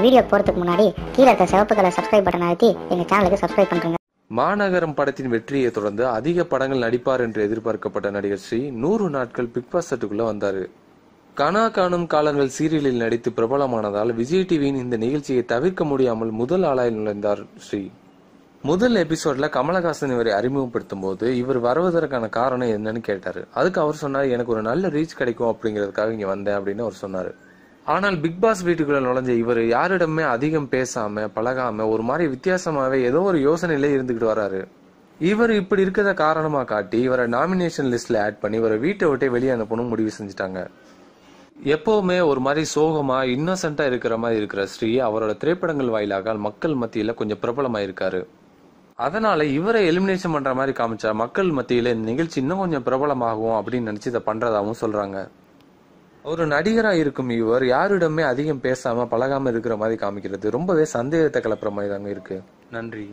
Video போறதுக்கு முன்னாடி கீழே இருக்க சிவப்பு கலர் சப்ஸ்கிரைப் பட்டன் அழுத்தி எங்க சேனலுக்கு சப்ஸ்கிரைப் பண்ணுங்க. மாநகரம் படத்தின் வெற்றியை தொடர்ந்து அதிக படங்கள் நடிப்பார் என்று எதிர்பார்க்கப்பட்ட நடிகர் ஸ்ரீ 100 நாட்கள் பிக் பாஸ் செட்டுக்குள்ள வந்தாரு. கனா காணும் காலங்கள் சீரியலில் நடித்து பிரபலமானதால் விஜய் டிவியின் இந்த நிகழ்ச்சியை தவிர்க்க முடியாமல் முதல் ஆளாய் நுழைந்தார் ஸ்ரீ. முதல் எபிசோட்ல கமலஹாசன் இவரை அறிமுகப்படுத்தும் போது இவர் வருவதற்கான காரணம் என்னன்னு கேட்டாரு. அதுக்கு அவர் சொன்னார், எனக்கு ஒரு நல்ல ரீச் கிடைக்கும் அப்படிங்கிறதுக்காக இங்க வந்தேன் அப்படின்னு அவர் சொன்னாரு. ஆனால் பிக் பாஸ் வீட்டுக்குள்ள நுழைஞ்ச இவர் யாரிடமே அதிகம் பேசாம பழகாம ஒரு மாதிரி வித்தியாசமாவே ஏதோ ஒரு யோசனையில இருந்துகிட்டு வராரு. இவர் இப்படி இருக்கிறத காரணமா காட்டி இவரை நாமினேஷன் லிஸ்ட்ல ஆட் பண்ணி இவரை வீட்டை விட்டே வெளியே அனுப்பணும் முடிவு செஞ்சுட்டாங்க. எப்பவுமே ஒரு மாதிரி சோகமா இன்னசென்ட்டா இருக்கிற மாதிரி இருக்கிற ஸ்ரீ அவரோட திரைப்படங்கள் வாயிலாக மக்கள் மத்தியில கொஞ்சம் பிரபலமா இருக்காரு. அதனால இவரை எலிமினேஷன் பண்ற மாதிரி காமிச்சா மக்கள் மத்தியில இந்த நிகழ்ச்சி இன்னும் கொஞ்சம் பிரபலமாகும் அப்படின்னு நினைச்சு இதை பண்றதாவும் சொல்றாங்க. ஒரு நடிகரா இருக்கும் இவர் யாரிடமே அதிகம் பேசாம பழகாம இருக்கிற மாதிரி காமிக்கிறது ரொம்பவே சந்தேகத்தை கிளப்புற மாதிரி தாங்க இருக்கு. நன்றி.